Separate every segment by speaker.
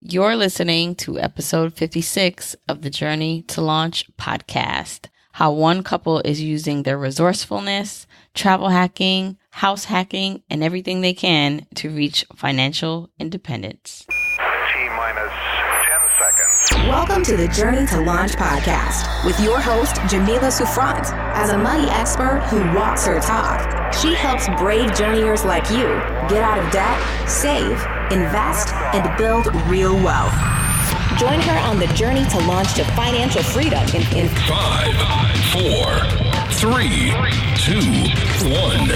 Speaker 1: You're listening to episode 56 of the Journey to Launch podcast. How one couple is using their resourcefulness, travel hacking, house hacking, and everything they can to reach financial independence.
Speaker 2: T-minus 10 seconds.
Speaker 3: Welcome to the Journey to Launch podcast with your host, Jamila Souffrant. As a money expert who walks her talk, she helps brave journeyers like you get out of debt, save, invest, and build real wealth. Join her on the journey to launch to financial freedom in
Speaker 4: 5, 4, 3, 2, 1.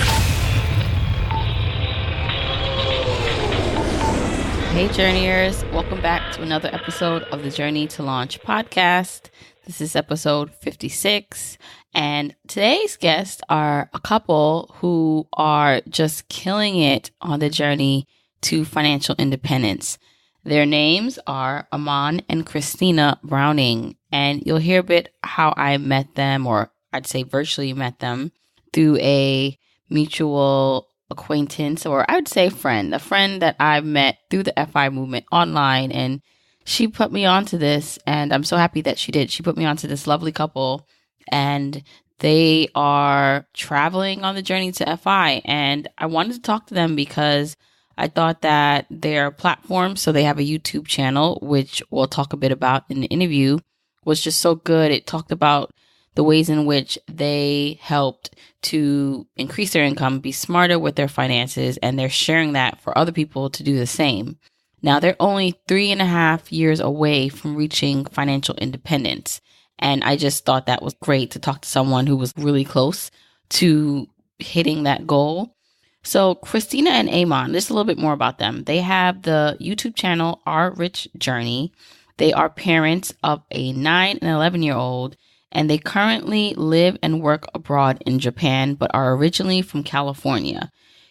Speaker 1: Hey journeyers, welcome back to another episode of the Journey to Launch podcast. This is episode 56, and today's guests are a couple who are just killing it on the journey to financial independence. Their names are Amon and Christina Browning, and you'll hear a bit how I met them, or I'd say virtually met them, through a mutual acquaintance, or I would say friend, a friend that I met through the FI movement online, and she put me onto this, and I'm so happy that she did. She put me onto this lovely couple, and they are traveling on the journey to FI, and I wanted to talk to them because I thought that their platform, so they have a YouTube channel, which we'll talk a bit about in the interview, was just so good. It talked about the ways in which they helped to increase their income, be smarter with their finances, and they're sharing that for other people to do the same. Now, they're only 3.5 years away from reaching financial independence. And I just thought that was great to talk to someone who was really close to hitting that goal. So Christina and Amon, just a little bit more about them. They have the YouTube channel, Our Rich Journey. They are parents of a 9 and 11-year-old, and they currently live and work abroad in Japan, but are originally from California.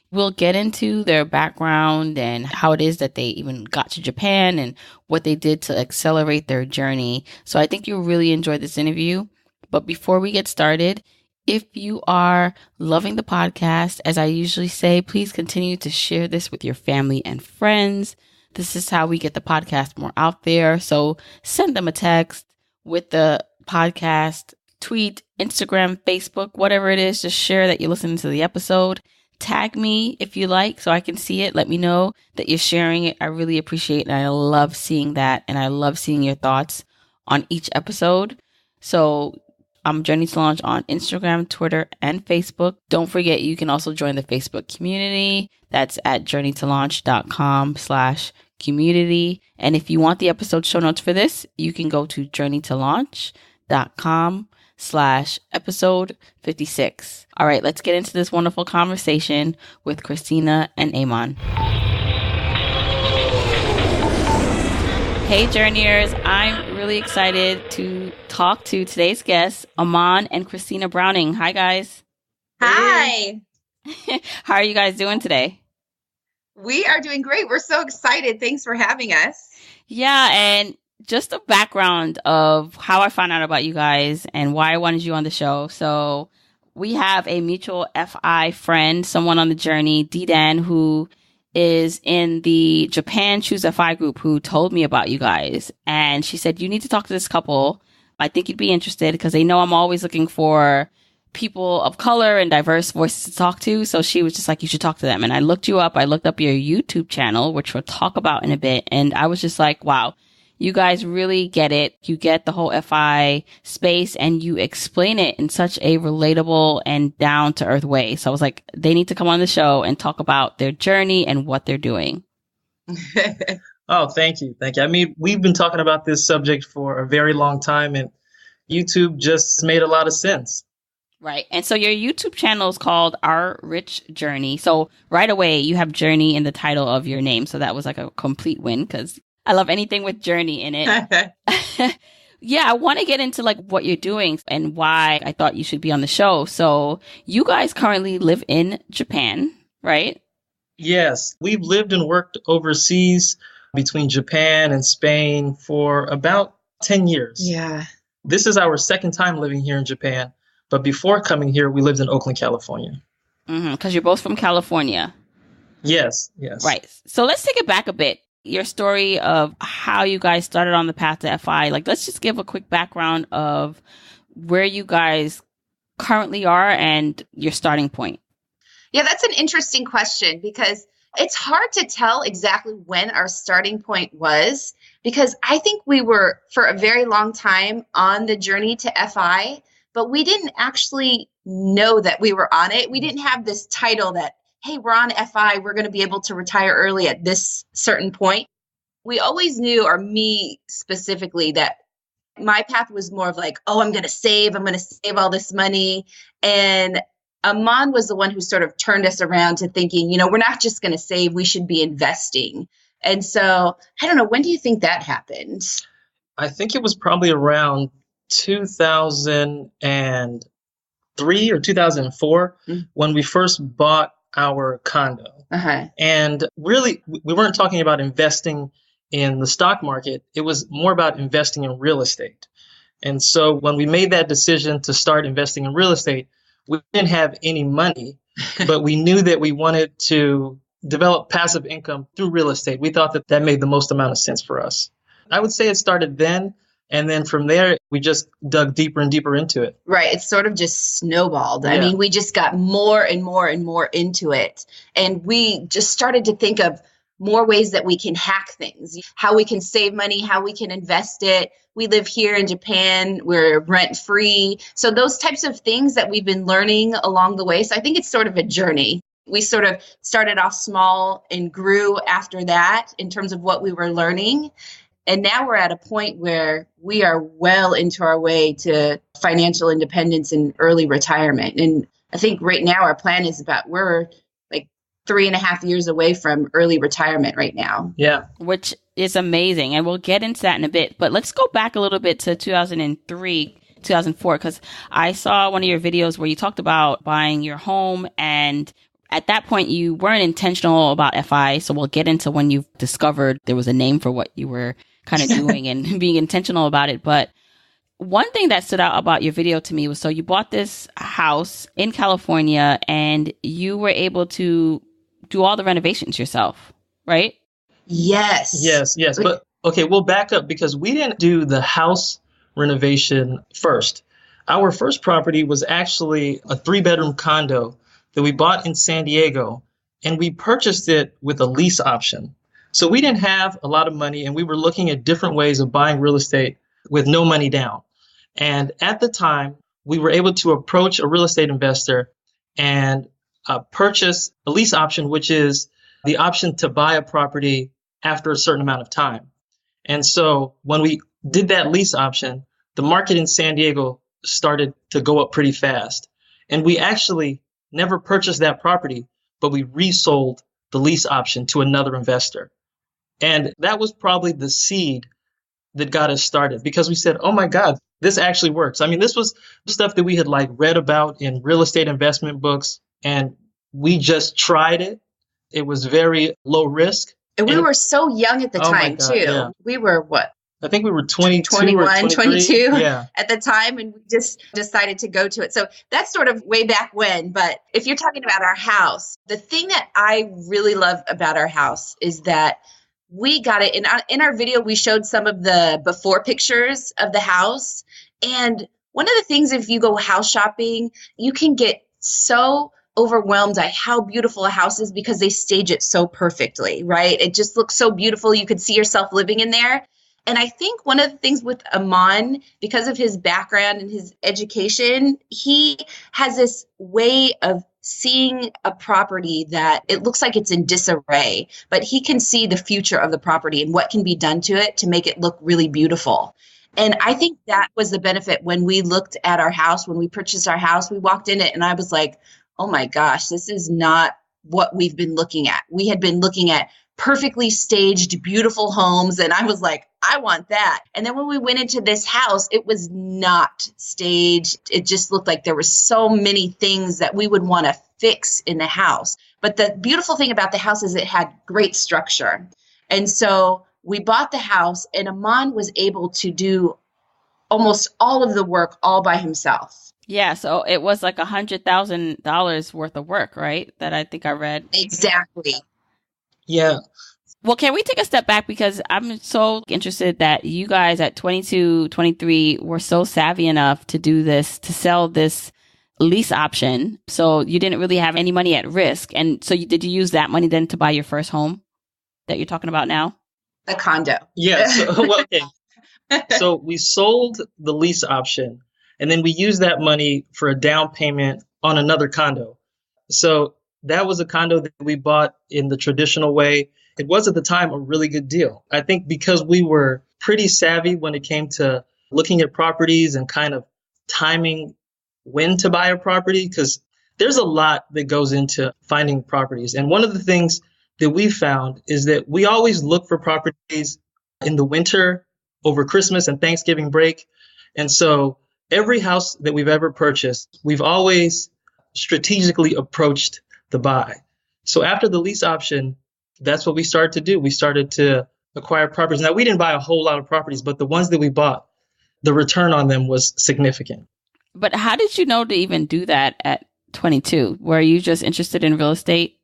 Speaker 1: We'll get into their background and how it is that they even got to Japan and what they did to accelerate their journey. So I think you'll really enjoy this interview. But before we get started, if you are loving the podcast, as I usually say, please continue to share this with your family and friends. This is how we get the podcast more out there. So send them a text with the podcast, tweet, Instagram, Facebook, whatever it is. Just share that you're listening to the episode. Tag me if you like so I can see it. Let me know that you're sharing it. I really appreciate it. And I love seeing that. And I love seeing your thoughts on each episode. So I'm Journey to Launch on Instagram, Twitter, and Facebook. Don't forget, you can also join the Facebook community. That's at journeytolaunch.com/community. And if you want the episode show notes for this, you can go to journeytolaunch.com/episode 56. All right, let's get into this wonderful conversation with Christina and Amon. Hey journeyers, I'm really excited to talk to today's guests, Amon and Christina Browning. Hi guys.
Speaker 5: Hi.
Speaker 1: How are you guys doing today?
Speaker 5: We are doing great. We're so excited. Thanks for having us.
Speaker 1: Yeah, and just a background of how I found out about you guys and why I wanted you on the show. So we have a mutual FI friend, someone on the journey, D-Dan, who is in the Japan Choose FI group, who told me about you guys. And she said, you need to talk to this couple. I think you'd be interested because they know I'm always looking for people of color and diverse voices to talk to. So she was just like, you should talk to them. And I looked you up. I looked up your YouTube channel, which we'll talk about in a bit. And I was just like, wow, you guys really get it. You get the whole FI space and you explain it in such a relatable and down to earth way. So I was like, they need to come on the show and talk about their journey and what they're doing.
Speaker 6: Oh, thank you. Thank you. I mean, we've been talking about this subject for a very long time and YouTube just made a lot of sense.
Speaker 1: Right. And so your YouTube channel is called Our Rich Journey. So right away you have journey in the title of your name. So that was like a complete win because I love anything with journey in it. Yeah, I want to get into like what you're doing and why I thought you should be on the show. So you guys currently live in Japan, right?
Speaker 6: Yes, we've lived and worked overseas between Japan and Spain for about 10 years.
Speaker 5: Yeah.
Speaker 6: This is our second time living here in Japan. But before coming here, we lived in Oakland, California.
Speaker 1: Because you're both from California.
Speaker 6: Yes, yes.
Speaker 1: Right. So let's take it back a bit. your story of how you guys started on the path to FI. Like, let's just give a quick background of where you guys currently are and your starting point.
Speaker 5: Yeah, that's an interesting question because it's hard to tell exactly when our starting point was, because I think we were for a very long time on the journey to FI, but we didn't actually know that we were on it. We didn't have this title that, hey, we're on FI, we're going to be able to retire early at this certain point. We always knew, or me specifically, that my path was more of like, oh, I'm going to save all this money. And Amon was the one who sort of turned us around to thinking, we're not just going to save, we should be investing. And so, I don't know, when do you think that happened?
Speaker 6: I think it was probably around 2003 or 2004 when we first bought our condo. And really, we weren't talking about investing in the stock market. It was more about investing in real estate. And so when we made that decision to start investing in real estate, we didn't have any money, but we knew that we wanted to develop passive income through real estate. We thought that made the most amount of sense for us. I would say it started then. And then from there, we just dug deeper and deeper into it.
Speaker 5: Right. It sort of just snowballed. Yeah. I mean, we just got more and more and more into it. And we just started to think of more ways that we can hack things, how we can save money, how we can invest it. We live here in Japan, we're rent free. So those types of things that we've been learning along the way. So I think it's sort of a journey. We sort of started off small and grew after that in terms of what we were learning. And now we're at a point where we are well into our way to financial independence and early retirement. And I think right now our plan is we're like 3.5 years away from early retirement right now.
Speaker 6: Yeah.
Speaker 1: Which is amazing. And we'll get into that in a bit. But let's go back a little bit to 2003, 2004, because I saw one of your videos where you talked about buying your home. And at that point, you weren't intentional about FI. So we'll get into when you've discovered there was a name for what you were kind of doing and being intentional about it. But one thing that stood out about your video to me was, so you bought this house in California and you were able to do all the renovations yourself, right?
Speaker 5: Yes.
Speaker 6: Yes. But okay, we'll back up because we didn't do the house renovation first. Our first property was actually a 3-bedroom condo that we bought in San Diego, and we purchased it with a lease option. So we didn't have a lot of money, and we were looking at different ways of buying real estate with no money down. And at the time, we were able to approach a real estate investor and purchase a lease option, which is the option to buy a property after a certain amount of time. And so when we did that lease option, the market in San Diego started to go up pretty fast. And we actually never purchased that property, but we resold the lease option to another investor. And that was probably the seed that got us started, because we said, oh my God, this actually works. I mean, this was stuff that we had read about in real estate investment books, and we just tried it. It was very low risk.
Speaker 5: And we were so young at the time, too. Yeah. We were what?
Speaker 6: I think we were 22
Speaker 5: 21, 22
Speaker 6: yeah.
Speaker 5: at the time, and we just decided to go to it. So that's sort of way back when. But if you're talking about our house, the thing that I really love about our house is that we got it. In our video, we showed some of the before pictures of the house. And one of the things, if you go house shopping, you can get so overwhelmed by how beautiful a house is because they stage it so perfectly, right? It just looks so beautiful. You could see yourself living in there. And I think one of the things with Amon, because of his background and his education, he has this way of seeing a property that it looks like it's in disarray, but he can see the future of the property and what can be done to it to make it look really beautiful. And I think that was the benefit when we looked at our house, when we purchased our house, we walked in it and I was like, oh my gosh, this is not what we've been looking at. We had been looking at perfectly staged, beautiful homes. And I was like, I want that. And then when we went into this house, it was not staged. It just looked like there were so many things that we would want to fix in the house. But the beautiful thing about the house is it had great structure. And so we bought the house, and Amon was able to do almost all of the work all by himself.
Speaker 1: Yeah, so it was like $100,000 worth of work, right? That I think I read.
Speaker 5: Exactly.
Speaker 6: Yeah.
Speaker 1: Well, can we take a step back? Because I'm so interested that you guys at 22, 23 were so savvy enough to do this, to sell this lease option. So you didn't really have any money at risk. And so did you use that money then to buy your first home that you're talking about now?
Speaker 5: The condo.
Speaker 6: Yes. Okay. So we sold the lease option and then we used that money for a down payment on another condo. So that was a condo that we bought in the traditional way. It was at the time a really good deal. I think because we were pretty savvy when it came to looking at properties and kind of timing when to buy a property, because there's a lot that goes into finding properties. And one of the things that we found is that we always look for properties in the winter over Christmas and Thanksgiving break. And so every house that we've ever purchased, we've always strategically approached the buy. So after the lease option, that's what we started to do. We started to acquire properties. Now, we didn't buy a whole lot of properties, but the ones that we bought, the return on them was significant.
Speaker 1: But how did you know to even do that at 22? Were you just interested in real estate?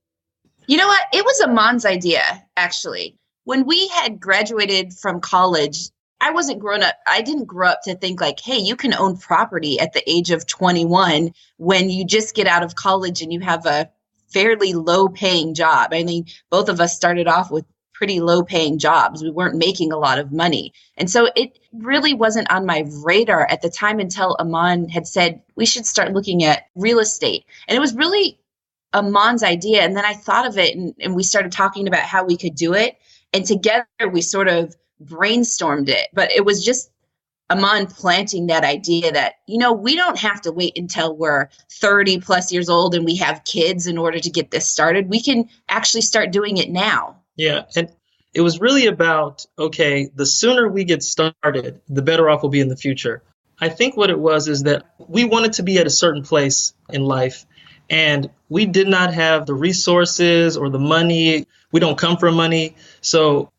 Speaker 5: You know what? It was Amon's idea, actually. When we had graduated from college, I wasn't grown up. I didn't grow up to think like, hey, you can own property at the age of 21 when you just get out of college and you have a fairly low paying job. I mean, both of us started off with pretty low paying jobs. We weren't making a lot of money. And so it really wasn't on my radar at the time until Amon had said, we should start looking at real estate. And it was really Amon's idea. And then I thought of it and we started talking about how we could do it. And together we sort of brainstormed it. But it was just Amon planting that idea that, you know, we don't have to wait until we're 30 plus years old and we have kids in order to get this started. We can actually start doing it now.
Speaker 6: Yeah. And it was really about, okay, the sooner we get started, the better off we'll be in the future. I think what it was is that we wanted to be at a certain place in life and we did not have the resources or the money. We don't come from money. So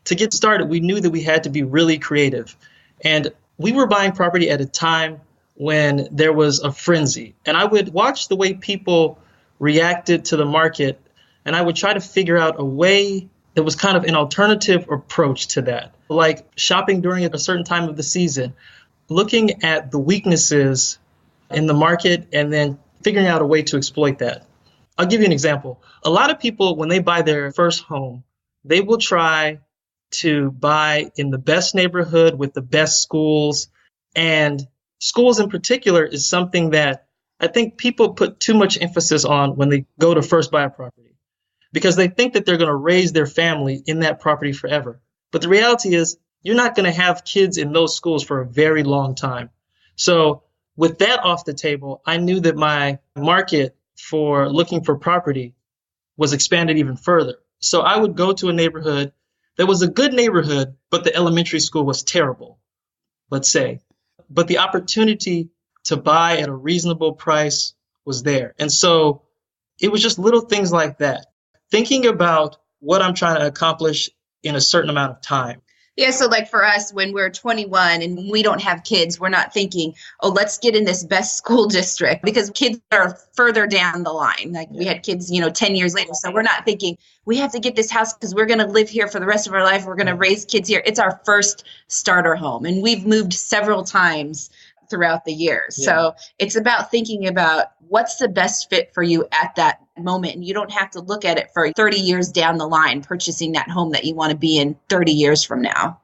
Speaker 6: to get started, we knew that we had to be really creative. And we were buying property at a time when there was a frenzy. And I would watch the way people reacted to the market, and I would try to figure out a way that was kind of an alternative approach to that, like shopping during a certain time of the season, looking at the weaknesses in the market, and then figuring out a way to exploit that. I'll give you an example. A lot of people, when they buy their first home, they will try to buy in the best neighborhood with the best schools. And schools in particular is something that I think people put too much emphasis on when they go to first buy a property, because they think that they're going to raise their family in that property forever. But the reality is you're not going to have kids in those schools for a very long time. So with that off the table, I knew that my market for looking for property was expanded even further. So I would go to a neighborhood that was a good neighborhood, but the elementary school was terrible, let's say. But the opportunity to buy at a reasonable price was there. And so it was just little things like that. Thinking about what I'm trying to accomplish in a certain amount of time.
Speaker 5: Yeah, so like for us, when we're 21 and we don't have kids, we're not thinking, oh, let's get in this best school district, because kids are further down the line. Like we had kids, 10 years later. So we're not thinking we have to get this house because we're going to live here for the rest of our life. We're going to raise kids here. It's our first starter home. And we've moved several times throughout the years. Yeah. So it's about thinking about what's the best fit for you at that moment. And you don't have to look at it for 30 years down the line, purchasing that home that you want to be in 30 years from now.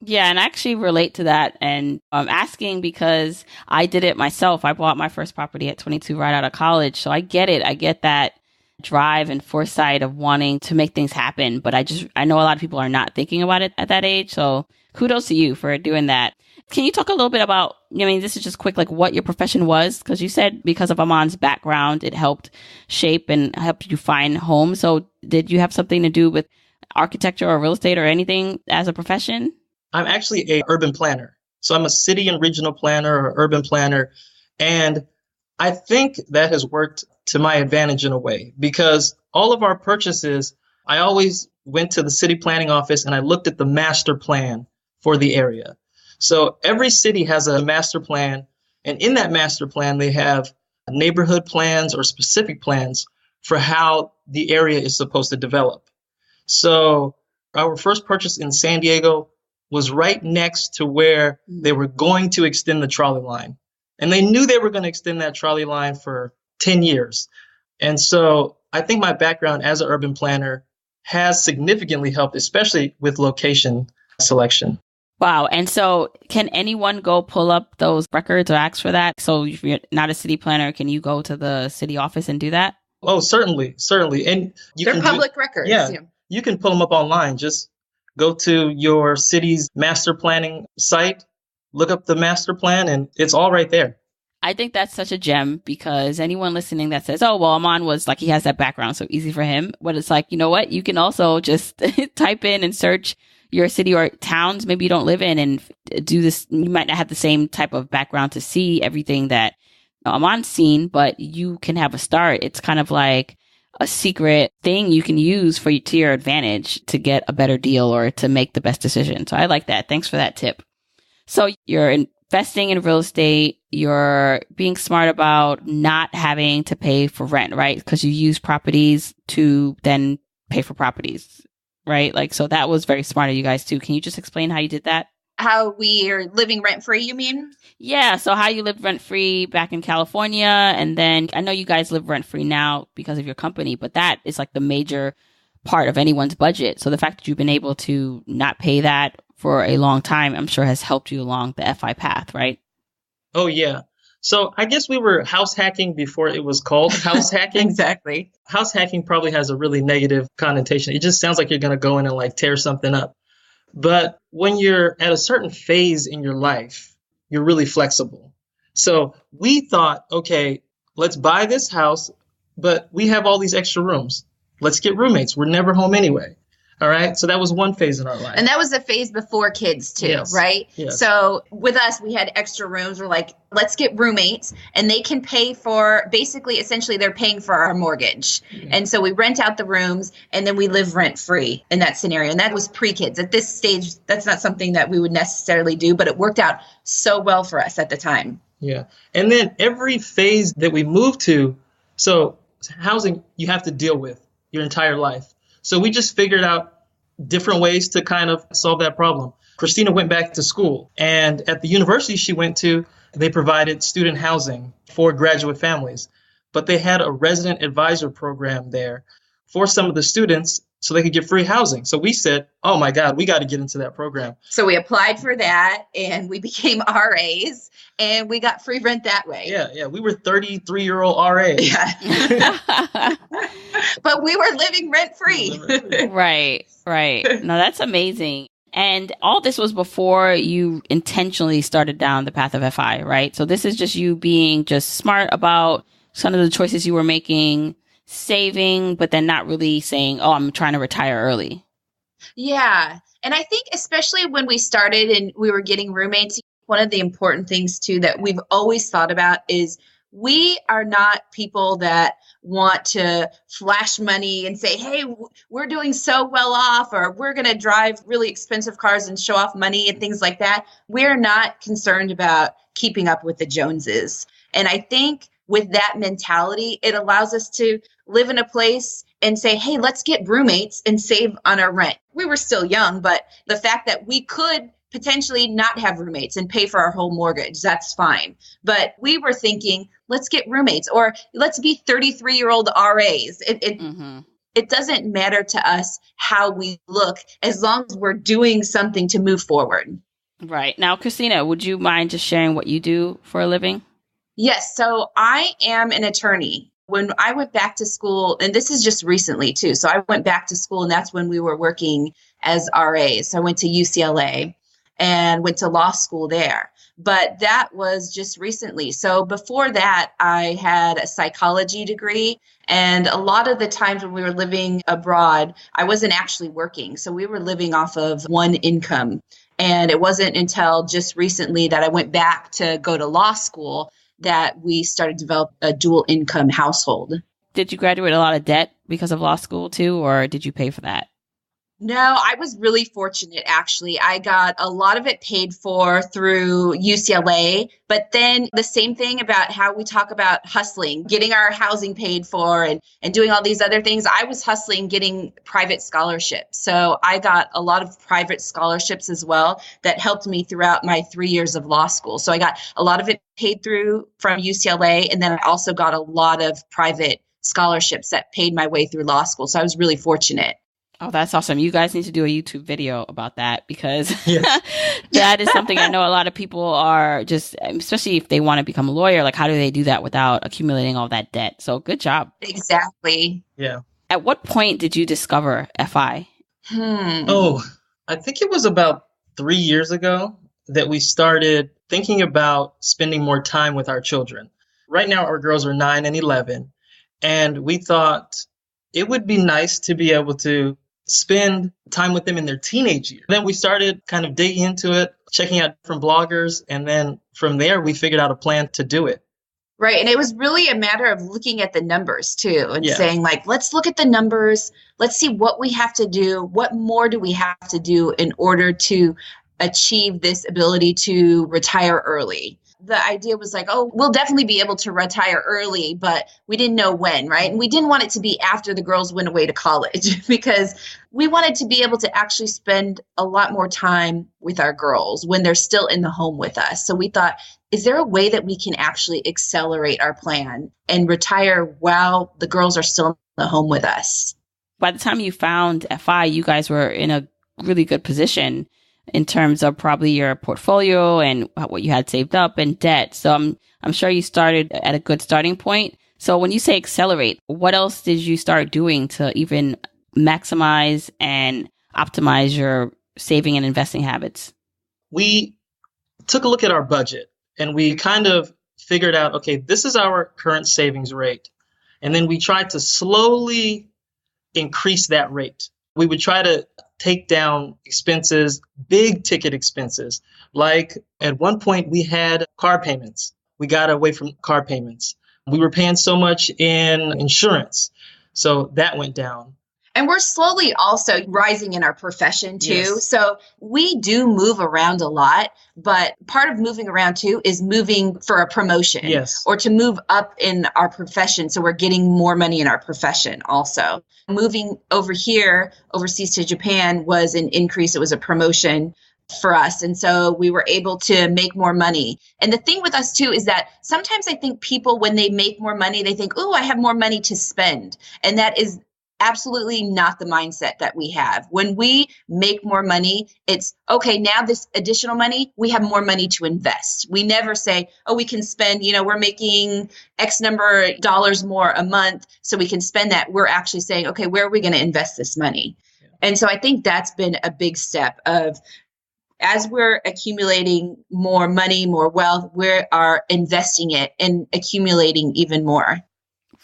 Speaker 1: Yeah, and I actually relate to that. And I'm asking because I did it myself. I bought my first property at 22 right out of college. So I get it. I get that drive and foresight of wanting to make things happen. But I know a lot of people are not thinking about it at that age. So kudos to you for doing that. Can you talk a little bit about, this is just quick, like what your profession was? Because you said because of Amon's background, it helped shape and helped you find homes. So did you have something to do with architecture or real estate or anything as a profession?
Speaker 6: I'm actually an urban planner. So I'm a city and regional planner or urban planner. And I think that has worked to my advantage in a way, because all of our purchases, I always went to the city planning office and I looked at the master plan for the area. So every city has a master plan, and in that master plan, they have neighborhood plans or specific plans for how the area is supposed to develop. So Our first purchase in San Diego was right next to where they were going to extend the trolley line. And they knew they were going to extend that trolley line for 10 years. And so I think my background as an urban planner has significantly helped, especially with location selection.
Speaker 1: Wow. And so can anyone go pull up those records or ask for that? So if you're not a city planner, can you go to the city office and do that?
Speaker 6: Oh, certainly. And
Speaker 5: they're public records.
Speaker 6: Yeah, you can pull them up online. Just go to your city's master planning site, look up the master plan, and it's all right there.
Speaker 1: I think that's such a gem because anyone listening that says, oh, well, Amon was like, he has that background, so easy for him. But it's like, you know what? You can also just type in and search your city or towns maybe you don't live in and do this. You might not have the same type of background to see everything that Amon's seen, but you can have a start. It's kind of like a secret thing you can use to your advantage to get a better deal or to make the best decision. So I like that. Thanks for that tip. So you're investing in real estate. You're being smart about not having to pay for rent, right? Because you use properties to then pay for properties, right? Like, so that was very smart of you guys too. Can you just explain how you did that?
Speaker 5: How we are living rent free, you mean?
Speaker 1: Yeah. So how you lived rent free back in California. And then I know you guys live rent free now because of your company, but that is like the major part of anyone's budget. So the fact that you've been able to not pay that for a long time, I'm sure has helped you along the FI path, right?
Speaker 6: Oh, yeah. So I guess we were house hacking before it was called house hacking.
Speaker 5: Exactly.
Speaker 6: House hacking probably has a really negative connotation. It just sounds like you're going to go in and like tear something up. But when you're at a certain phase in your life, you're really flexible. So we thought, okay, let's buy this house, but we have all these extra rooms. Let's get roommates. We're never home anyway. All right. So that was one phase in our life.
Speaker 5: And that was the phase before kids too,
Speaker 6: Yes.
Speaker 5: right?
Speaker 6: Yes.
Speaker 5: So with us, we had extra rooms. We're like, let's get roommates and they can pay for essentially they're paying for our mortgage. Mm-hmm. And so we rent out the rooms and then we live rent free in that scenario. And that was pre-kids. At this stage, that's not something that we would necessarily do, but it worked out so well for us at the time.
Speaker 6: Yeah. And then every phase that we moved to, so housing you have to deal with your entire life. So we just figured out different ways to kind of solve that problem. Christina went back to school, and at the university she went to, they provided student housing for graduate families, but they had a resident advisor program there for some of the students so they could get free housing. So we said, oh my God, we got to get into that program.
Speaker 5: So we applied for that and we became RAs and we got free rent that way.
Speaker 6: Yeah. We were 33-year-old RAs.
Speaker 5: Yeah. But we were living rent free.
Speaker 1: Right. No, that's amazing. And all this was before you intentionally started down the path of FI, right? So this is just you being just smart about some of the choices you were making, saving, but then not really saying, oh, I'm trying to retire early.
Speaker 5: Yeah. And I think especially when we started and we were getting roommates, one of the important things too that we've always thought about is we are not people that want to flash money and say, hey, we're doing so well off, or we're going to drive really expensive cars and show off money and things like that. We're not concerned about keeping up with the Joneses. And I think with that mentality, it allows us to live in a place and say, hey, let's get roommates and save on our rent. We were still young, but the fact that we could potentially not have roommates and pay for our whole mortgage, that's fine. But we were thinking, let's get roommates, or let's be 33-year-old RAs. It doesn't matter to us how we look as long as we're doing something to move forward.
Speaker 1: Right. Now, Christina, would you mind just sharing what you do for a living?
Speaker 5: Yes. So I am an attorney. When I went back to school, and this is just recently too, so I went back to school and that's when we were working as RAs. So I went to UCLA and went to law school there. But that was just recently. So before that, I had a psychology degree. And a lot of the times when we were living abroad, I wasn't actually working. So we were living off of one income. And it wasn't until just recently that I went back to go to law school that we started to develop a dual income household.
Speaker 1: Did you graduate a lot of debt because of law school too, or did you pay for that?
Speaker 5: No, I was really fortunate, actually. I got a lot of it paid for through UCLA, but then the same thing about how we talk about hustling, getting our housing paid for and doing all these other things. I was hustling getting private scholarships. So I got a lot of private scholarships as well that helped me throughout my 3 years of law school. So I got a lot of it paid through from UCLA, and then I also got a lot of private scholarships that paid my way through law school. So I was really fortunate.
Speaker 1: Oh, that's awesome. You guys need to do a YouTube video about that because
Speaker 6: Yeah.
Speaker 1: that is something I know a lot of people are just, especially if they want to become a lawyer, like how do they do that without accumulating all that debt? So good job.
Speaker 5: Exactly.
Speaker 6: Yeah.
Speaker 1: At what point did you discover FI?
Speaker 6: Oh, I think it was about 3 years ago that we started thinking about spending more time with our children. Right now, our girls are 9 and 11, and we thought it would be nice to be able to spend time with them in their teenage years. Then we started kind of digging into it, checking out different bloggers, and then from there, we figured out a plan to do it.
Speaker 5: Right. And it was really a matter of looking at the numbers too and
Speaker 6: Yeah.
Speaker 5: saying, like, let's look at the numbers. Let's see what we have to do. What more do we have to do in order to achieve this ability to retire early? The idea was like, oh, we'll definitely be able to retire early, but we didn't know when, right? And we didn't want it to be after the girls went away to college because we wanted to be able to actually spend a lot more time with our girls when they're still in the home with us. So we thought, is there a way that we can actually accelerate our plan and retire while the girls are still in the home with us?
Speaker 1: By the time you found FI, you guys were in a really good position in terms of probably your portfolio and what you had saved up and debt. So I'm sure you started at a good starting point. So when you say accelerate, what else did you start doing to even maximize and optimize your saving and investing habits?
Speaker 6: We took a look at our budget and we kind of figured out, okay, this is our current savings rate. And then we tried to slowly increase that rate. We would try to take down expenses, big ticket expenses. Like at one point we had car payments. We got away from car payments. We were paying so much in insurance. So that went down.
Speaker 5: And we're slowly also rising in our profession too.
Speaker 6: Yes.
Speaker 5: So we do move around a lot, but part of moving around too is moving for a promotion
Speaker 6: Yes.
Speaker 5: or to move up in our profession. So we're getting more money in our profession also. Moving over here, overseas to Japan was an increase. It was a promotion for us. And so we were able to make more money. And the thing with us too is that sometimes I think people, when they make more money, they think, oh, I have more money to spend. And that is absolutely not the mindset that we have. When we make more money, it's okay, now this additional money, we have more money to invest. We never say, oh, we can spend, we're making X number of dollars more a month, so we can spend that. We're actually saying, okay, where are we going to invest this money? Yeah. And so I think that's been a big step of, as we're accumulating more money, more wealth, we are investing it and accumulating even more.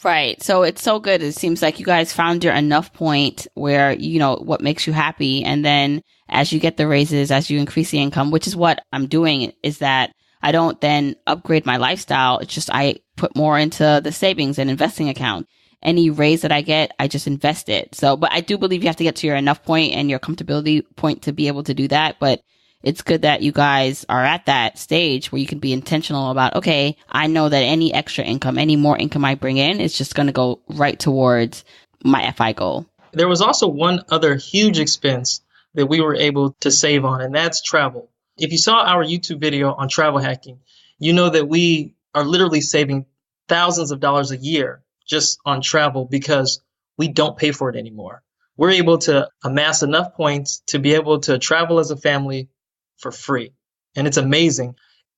Speaker 1: Right. So it's so good. It seems like you guys found your enough point where, what makes you happy. And then as you get the raises, as you increase the income, which is what I'm doing, is that I don't then upgrade my lifestyle. It's just I put more into the savings and investing account. Any raise that I get, I just invest it. So, but I do believe you have to get to your enough point and your comfortability point to be able to do that. But it's good that you guys are at that stage where you can be intentional about, okay, I know that any extra income, any more income I bring in is just going to go right towards my FI goal.
Speaker 6: There was also one other huge expense that we were able to save on, and that's travel. If you saw our YouTube video on travel hacking, you know that we are literally saving thousands of dollars a year just on travel because we don't pay for it anymore. We're able to amass enough points to be able to travel as a family for free. And it's amazing.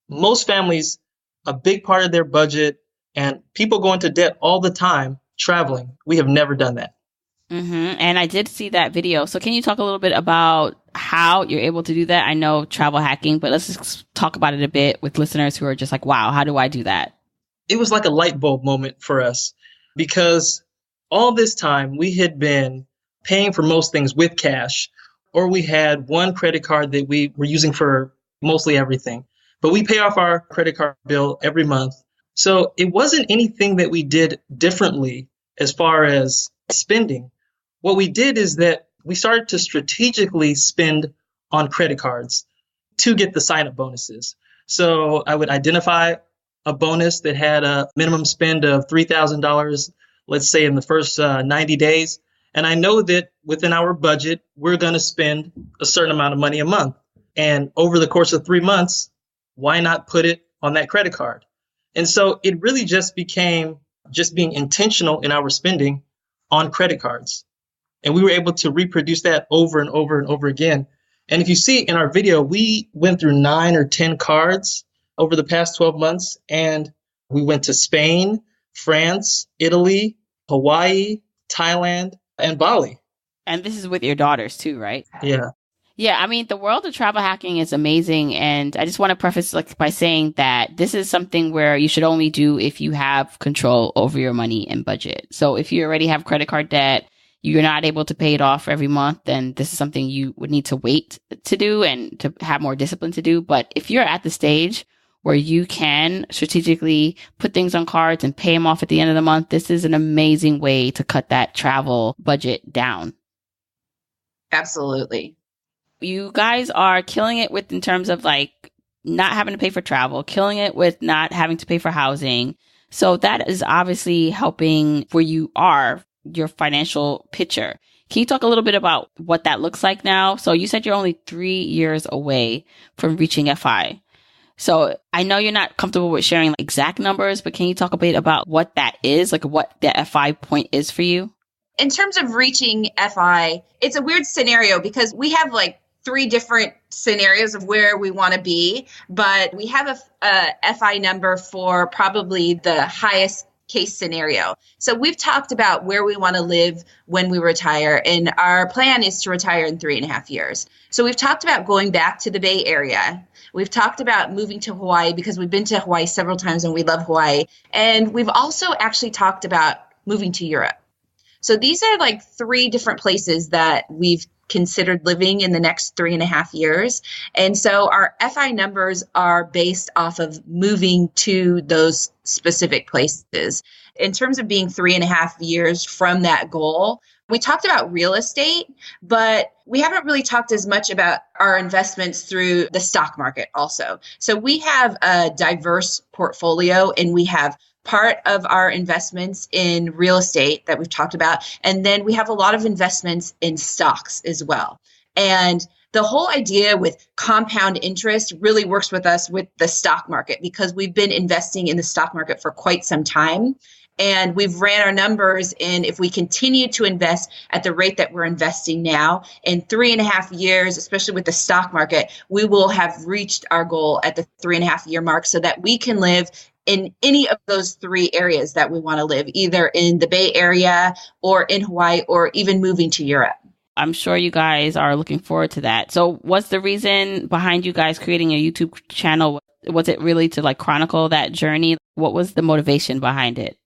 Speaker 6: Most families, a big part of their budget, and people go into debt all the time traveling. We have never done that.
Speaker 1: Mm-hmm. And I did see that video. So can you talk a little bit about how you're able to do that? I know travel hacking, but let's just talk about it a bit with listeners who are just like, wow, how do I do that?
Speaker 6: It was like a light bulb moment for us because all this time we had been paying for most things with cash, or we had one credit card that we were using for mostly everything. But we pay off our credit card bill every month. So it wasn't anything that we did differently as far as spending. What we did is that we started to strategically spend on credit cards to get the sign-up bonuses. So I would identify a bonus that had a minimum spend of $3,000, let's say in the first 90 days. And I know that within our budget, we're going to spend a certain amount of money a month. And over the course of 3 months, why not put it on that credit card? And so it really just became just being intentional in our spending on credit cards. And we were able to reproduce that over and over and over again. And if you see in our video, we went through 9 or 10 cards over the past 12 months. And we went to Spain, France, Italy, Hawaii, Thailand, and Bali.
Speaker 1: And this is with your daughters too, right?
Speaker 6: Yeah.
Speaker 1: Yeah, I mean, the world of travel hacking is amazing. And I just want to preface by saying that this is something where you should only do if you have control over your money and budget. So if you already have credit card debt, you're not able to pay it off every month, then this is something you would need to wait to do and to have more discipline to do. But if you're at the stage where you can strategically put things on cards and pay them off at the end of the month, this is an amazing way to cut that travel budget down.
Speaker 5: Absolutely.
Speaker 1: You guys are killing it in terms of not having to pay for travel, killing it with not having to pay for housing. So that is obviously helping where you are, your financial picture. Can you talk a little bit about what that looks like now? So you said you're only 3 years away from reaching FI. So I know you're not comfortable with sharing exact numbers, but can you talk a bit about what that is, what the FI point is for you?
Speaker 5: In terms of reaching FI, it's a weird scenario because we have 3 different scenarios of where we want to be, but we have a FI number for probably the highest case scenario. So we've talked about where we want to live when we retire, and our plan is to retire in 3.5 years. So we've talked about going back to the Bay Area. We've talked about moving to Hawaii because we've been to Hawaii several times and we love Hawaii. And we've also actually talked about moving to Europe. So these are 3 different places that we've considered living in the next 3.5 years. And so our FI numbers are based off of moving to those specific places. In terms of being 3.5 years from that goal, we talked about real estate, but we haven't really talked as much about our investments through the stock market also. So we have a diverse portfolio, and we have part of our investments in real estate that we've talked about. And then we have a lot of investments in stocks as well. And the whole idea with compound interest really works with us with the stock market because we've been investing in the stock market for quite some time. And we've ran our numbers, and if we continue to invest at the rate that we're investing now, in 3.5 years, especially with the stock market, we will have reached our goal at the 3.5 year mark so that we can live in any of those 3 areas that we want to live, either in the Bay Area or in Hawaii or even moving to Europe.
Speaker 1: I'm sure you guys are looking forward to that. So what's the reason behind you guys creating a YouTube channel? Was it really to chronicle that journey? What was the motivation behind it?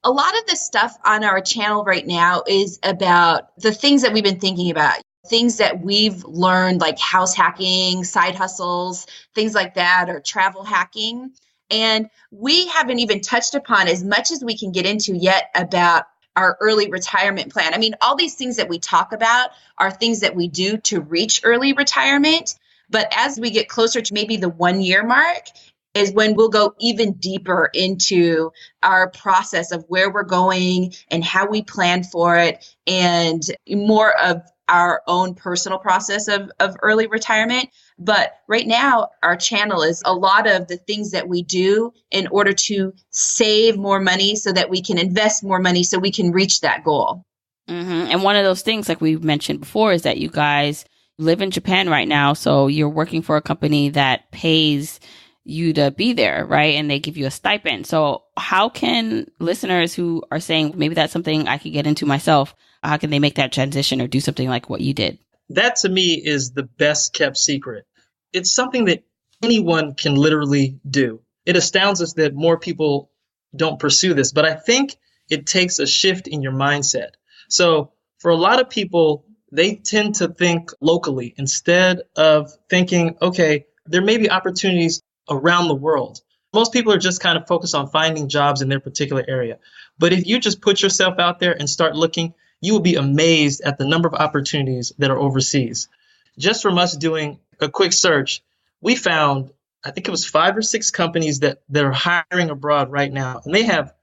Speaker 5: A lot of the stuff on our channel right now is about the things that we've been thinking about, things that we've learned, like house hacking, side hustles, things like that, or travel hacking. And we haven't even touched upon as much as we can get into yet about our early retirement plan. I mean, all these things that we talk about are things that we do to reach early retirement. But as we get closer to maybe the 1 year mark, is when we'll go even deeper into our process of where we're going and how we plan for it, and more of our own personal process of early retirement. But right now, our channel is a lot of the things that we do in order to save more money so that we can invest more money so we can reach that goal.
Speaker 1: Mm-hmm. And one of those things, like we mentioned before, is that you guys live in Japan right now. So you're working for a company that pays you to be there, right? And they give you a stipend. So how can listeners who are saying, maybe that's something I could get into myself, how can they make that transition or do something like what you did?
Speaker 6: That to me is the best kept secret. It's something that anyone can literally do. It astounds us that more people don't pursue this, but I think it takes a shift in your mindset. So for a lot of people, they tend to think locally instead of thinking, okay, there may be opportunities around the world. Most people are just kind of focused on finding jobs in their particular area. But if you just put yourself out there and start looking, you will be amazed at the number of opportunities that are overseas. Just from us doing a quick search, we found, I think it was 5 or 6 companies that are hiring abroad right now, and they have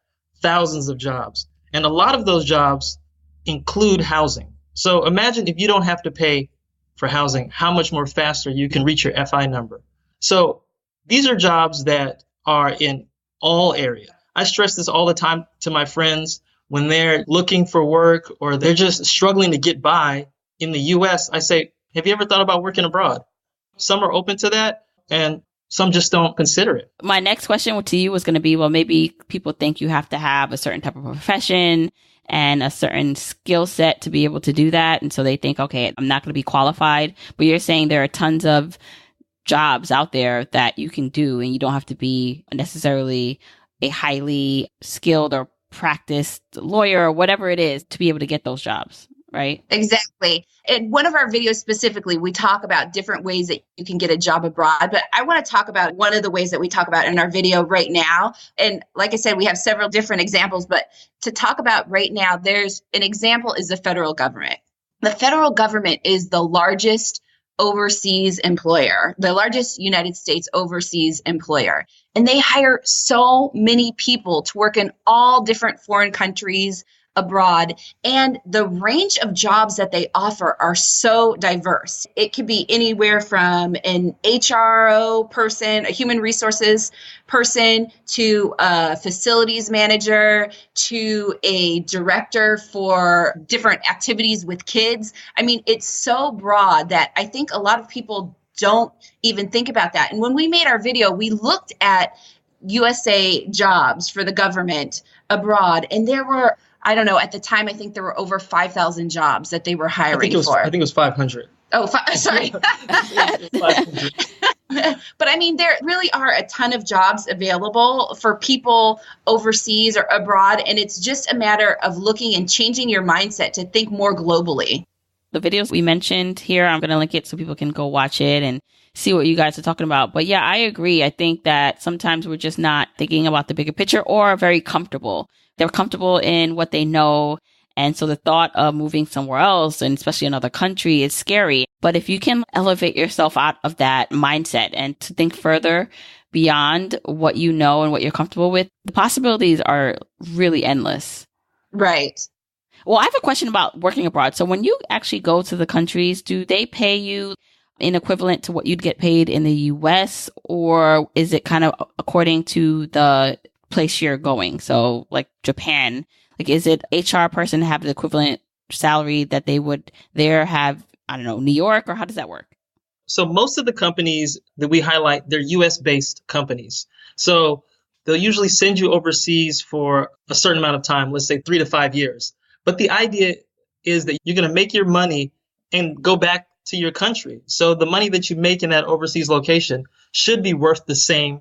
Speaker 6: thousands of jobs. And a lot of those jobs include housing. So imagine if you don't have to pay for housing, how much more faster you can reach your FI number. So these are jobs that are in all areas. I stress this all the time to my friends when they're looking for work or they're just struggling to get by in the US. I say, have you ever thought about working abroad? Some are open to that and some just don't consider it.
Speaker 1: My next question to you was going to be, well, maybe people think you have to have a certain type of profession and a certain skill set to be able to do that. And so they think, okay, I'm not going to be qualified. But you're saying there are tons of jobs out there that you can do and you don't have to be necessarily a highly skilled or practiced lawyer or whatever it is to be able to get those jobs, right?
Speaker 5: Exactly. In one of our videos specifically, we talk about different ways that you can get a job abroad. But I want to talk about one of the ways that we talk about in our video right now. And like I said, we have several different examples, but to talk about right now, there's an example is the federal government. The federal government is the largest overseas employer, the largest United States overseas employer. And they hire so many people to work in all different foreign countries abroad. And the range of jobs that they offer are so diverse. It could be anywhere from an HRO person, a human resources person, to a facilities manager, to a director for different activities with kids. I mean, it's so broad that I think a lot of people don't even think about that. And when we made our video, we looked at USA jobs for the government abroad, and there were, I don't know, at the time, I think there were over 5,000 jobs that they were hiring for.
Speaker 6: I think it was 500.
Speaker 5: Oh, sorry.
Speaker 6: 500.
Speaker 5: But I mean, there really are a ton of jobs available for people overseas or abroad. And it's just a matter of looking and changing your mindset to think more globally.
Speaker 1: The videos we mentioned here, I'm going to link it so people can go watch it and see what you guys are talking about. But yeah, I agree. I think that sometimes we're just not thinking about the bigger picture or very comfortable. They're comfortable in what they know. And so the thought of moving somewhere else, and especially another country, is scary. But if you can elevate yourself out of that mindset and to think further beyond what you know and what you're comfortable with, the possibilities are really endless.
Speaker 5: Right.
Speaker 1: Well, I have a question about working abroad. So when you actually go to the countries, do they pay you in equivalent to what you'd get paid in the US, or is it kind of according to the place you're going? So like Japan, like is it HR person have the equivalent salary that they would there have, I don't know, New York, or how does that work?
Speaker 6: So most of the companies that we highlight, they're US based companies. So they'll usually send you overseas for a certain amount of time, let's say 3 to 5 years. But the idea is that you're going to make your money and go back to your country. So the money that you make in that overseas location should be worth the same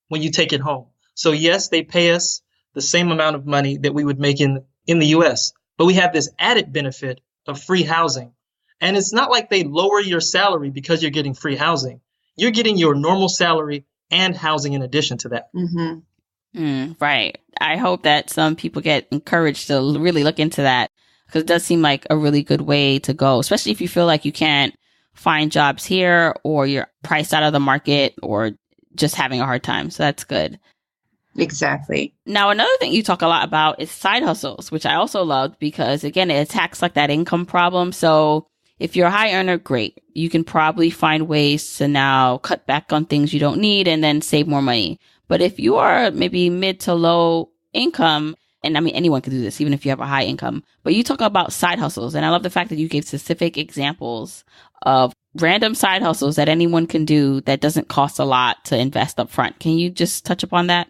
Speaker 6: when you take it home. So yes, they pay us the same amount of money that we would make in the US, but we have this added benefit of free housing. And it's not like they lower your salary because you're getting free housing. You're getting your normal salary and housing in addition to that.
Speaker 5: Mm-hmm.
Speaker 1: Right. I hope that some people get encouraged to really look into that, because it does seem like a really good way to go, especially if you feel like you can't find jobs here or you're priced out of the market or just having a hard time. So that's good.
Speaker 5: Exactly.
Speaker 1: Now, another thing you talk a lot about is side hustles, which I also loved because, again, it attacks like that income problem. So if you're a high earner, great. You can probably find ways to now cut back on things you don't need and then save more money. But if you are maybe mid to low income, and I mean, anyone can do this, even if you have a high income, but you talk about side hustles. And I love the fact that you gave specific examples of random side hustles that anyone can do that doesn't cost a lot to invest up front. Can you just touch upon that?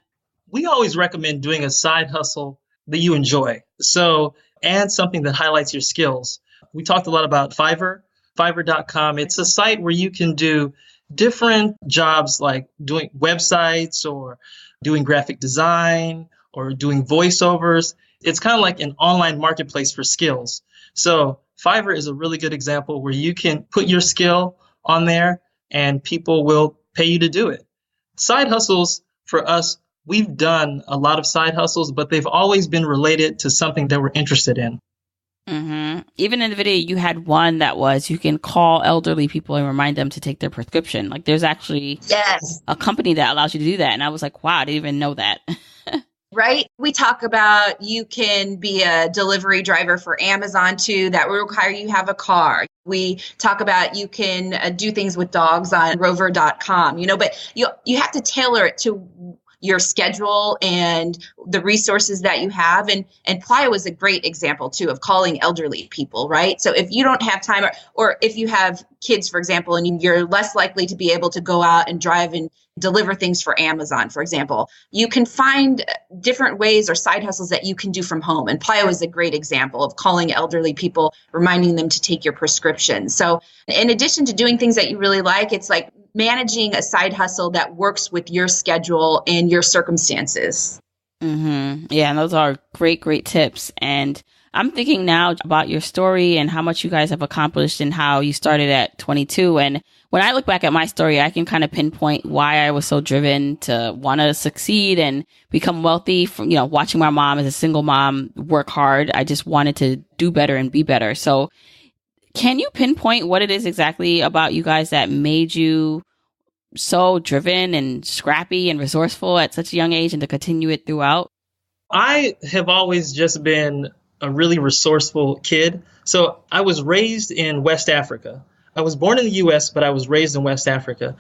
Speaker 6: We always recommend doing a side hustle that you enjoy. So, and something that highlights your skills. We talked a lot about Fiverr.com. It's a site where you can do different jobs like doing websites or doing graphic design or doing voiceovers. It's kind of like an online marketplace for skills. So Fiverr is a really good example where you can put your skill on there and people will pay you to do it. Side hustles for us, we've done a lot of side hustles, but they've always been related to something that we're interested in.
Speaker 1: Even in the video, you had one that was you can call elderly people and remind them to take their prescription. Like there's actually
Speaker 5: Yes.
Speaker 1: a company that allows you to do that. And I was like, wow, I didn't even know that.
Speaker 5: Right? We talk about you can be a delivery driver for Amazon too. That will require you have a car. We talk about you can do things with dogs on rover.com, but you have to tailor it to your schedule and the resources that you have. And Playa was a great example too of calling elderly people, right? So if you don't have time or if you have kids, for example, and you're less likely to be able to go out and drive and deliver things for Amazon, for example, you can find different ways or side hustles that you can do from home. And Playa was a great example of calling elderly people, reminding them to take your prescription. So in addition to doing things that you really like, it's like managing a side hustle that works with your schedule and your circumstances.
Speaker 1: Yeah, and those are great tips. And I'm thinking now about your story and how much you guys have accomplished and how you started at 22. And when I look back at my story, I can kind of pinpoint why I was so driven to want to succeed and become wealthy from, watching my mom as a single mom work hard. I just wanted to do better and be better. So can you pinpoint what it is exactly about you guys that made you so driven and scrappy and resourceful at such a young age and to continue it throughout?
Speaker 6: I have always just been a really resourceful kid. So I was raised in West Africa. I was born in the US, but I was raised in West Africa.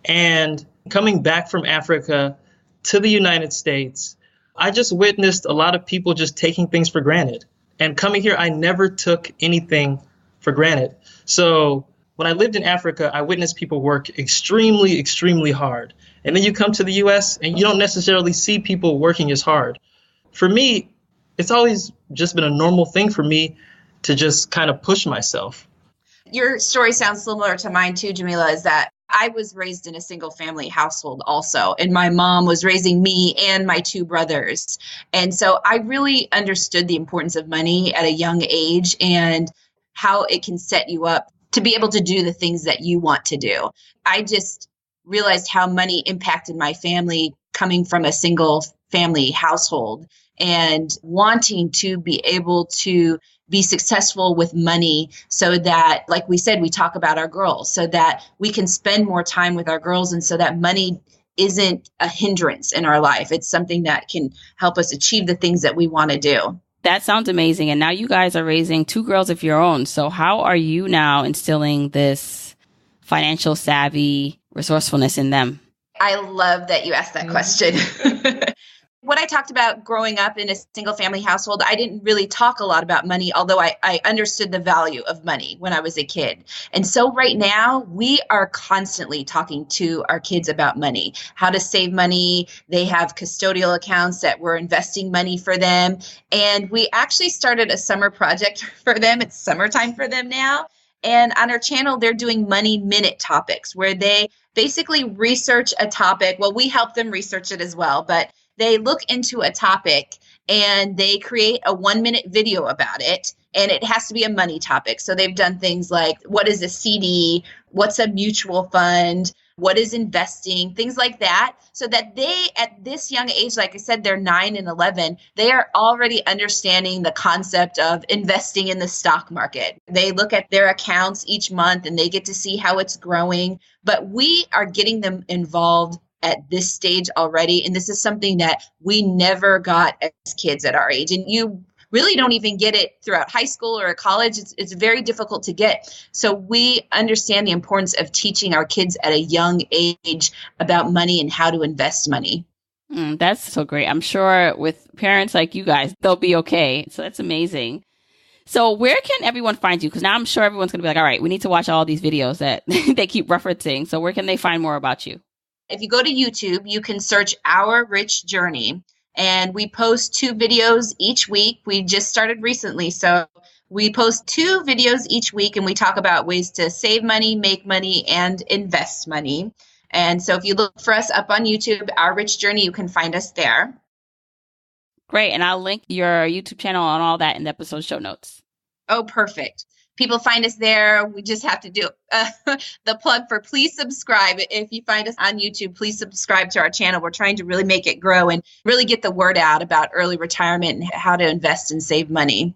Speaker 6: And coming back from Africa to the United States, I just witnessed a lot of people just taking things for granted. And coming here, I never took anything for granted. So when I lived in Africa, I witnessed people work extremely hard. And then you come to the US and you don't necessarily see people working as hard. For me, it's always just been a normal thing for me to just kind of push myself.
Speaker 5: Your story sounds similar to mine too, Jamila, is that I was raised in a single family household also, and my mom was raising me and my two brothers. And so I really understood the importance of money at a young age and how it can set you up to be able to do the things that you want to do. I just realized how money impacted my family coming from a single family household and wanting to be able to be successful with money so that, like we said, we talk about our girls so that we can spend more time with our girls and so that money isn't a hindrance in our life. It's something that can help us achieve the things that we want to do.
Speaker 1: That sounds amazing. And now you guys are raising two girls of your own. So how are you now instilling this financial savvy resourcefulness in them?
Speaker 5: I love that you asked that question. What I talked about growing up in a single family household, I didn't really talk a lot about money, although I understood the value of money when I was a kid. And so right now we are constantly talking to our kids about money, how to save money. They have custodial accounts that we're investing money for them. And we actually started a summer project for them. It's summertime for them now. And on our channel, they're doing money minute topics where they basically research a topic. Well, we help them research it as well, but they look into a topic and they create a 1-minute video about it. And it has to be a money topic. So they've done things like, what is a CD? What's a mutual fund? What is investing? Things like that. So that they, at this young age, like I said, they're 9 and 11, they are already understanding the concept of investing in the stock market. They look at their accounts each month and they get to see how it's growing. But we are getting them involved at this stage already. And this is something that we never got as kids at our age. And you really don't even get it throughout high school or college. It's very difficult to get. So we understand the importance of teaching our kids at a young age about money and how to invest money.
Speaker 1: That's so great. I'm sure with parents like you guys, they'll be okay. So that's amazing. So where can everyone find you? Because now I'm sure everyone's going to be like, all right, we need to watch all these videos that they keep referencing. So where can they find more about you?
Speaker 5: If you go to YouTube, you can search Our Rich Journey. And we post 2 videos each week. We just started recently. So we post 2 videos each week and we talk about ways to save money, make money, and invest money. And so if you look for us up on YouTube, Our Rich Journey, you can find us there.
Speaker 1: Great. And I'll link your YouTube channel and all that in the episode show notes.
Speaker 5: Oh, perfect. People find us there. We just have to do the plug for please subscribe. If you find us on YouTube, please subscribe to our channel. We're trying to really make it grow and really get the word out about early retirement and how to invest and save money.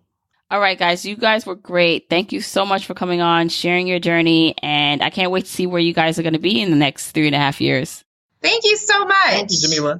Speaker 1: All right, guys, you guys were great. Thank you so much for coming on, sharing your journey. And I can't wait to see where you guys are going to be in the next 3.5 years.
Speaker 5: Thank you so much.
Speaker 6: Thank you, Jamila.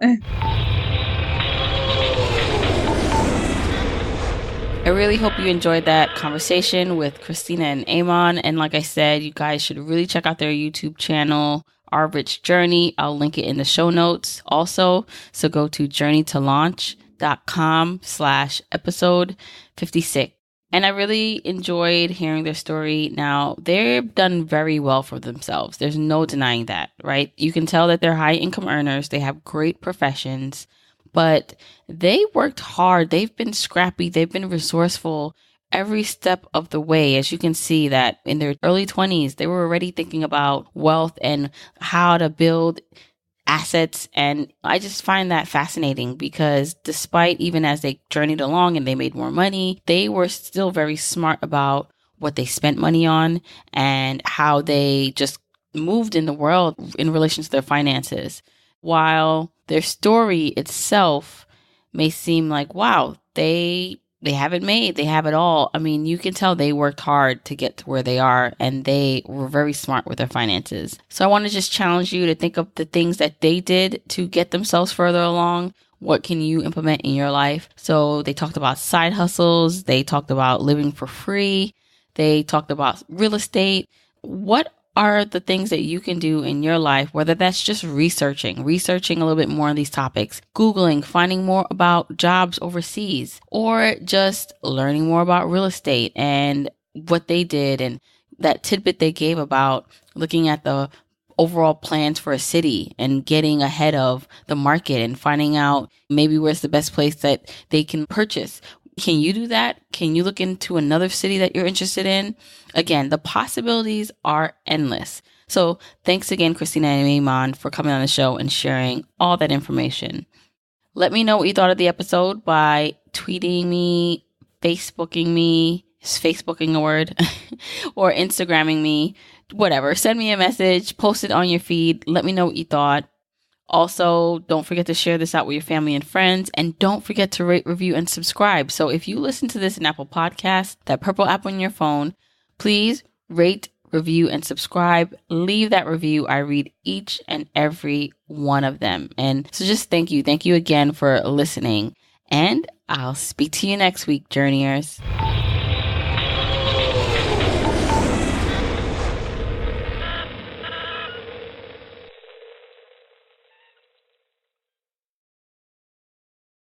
Speaker 1: I really hope you enjoyed that conversation with Christina and Amon. And like I said, you guys should really check out their YouTube channel, Our Rich Journey. I'll link it in the show notes also. So go to journeytolaunch.com/episode 56. And I really enjoyed hearing their story. Now, they've done very well for themselves. There's no denying that, right? You can tell that they're high income earners. They have great professions, but they worked hard. They've been scrappy. They've been resourceful every step of the way. As you can see that in their early 20s, they were already thinking about wealth and how to build assets. And I just find that fascinating because despite even as they journeyed along and they made more money, they were still very smart about what they spent money on and how they just moved in the world in relation to their finances. While their story itself may seem like, wow, they have it made, they have it all. I mean, you can tell they worked hard to get to where they are and they were very smart with their finances. So I want to just challenge you to think of the things that they did to get themselves further along. What can you implement in your life? So they talked about side hustles. They talked about living for free. They talked about real estate. What are the things that you can do in your life, whether that's just researching a little bit more on these topics, Googling, finding more about jobs overseas, or just learning more about real estate and what they did and that tidbit they gave about looking at the overall plans for a city and getting ahead of the market and finding out maybe where's the best place that they can purchase. Can you do that? Can you look into another city that you're interested in? Again, the possibilities are endless. So thanks again, Christina and Amon, for coming on the show and sharing all that information. Let me know what you thought of the episode by tweeting me, Facebooking me, is Facebooking a word? Or Instagramming me, whatever. Send me a message, post it on your feed. Let me know what you thought. Also, don't forget to share this out with your family and friends. And don't forget to rate, review, and subscribe. So if you listen to this in Apple Podcasts, that purple app on your phone, please rate, review, and subscribe. Leave that review. I read each and every one of them. And so just thank you. Thank you again for listening. And I'll speak to you next week, Journeyers.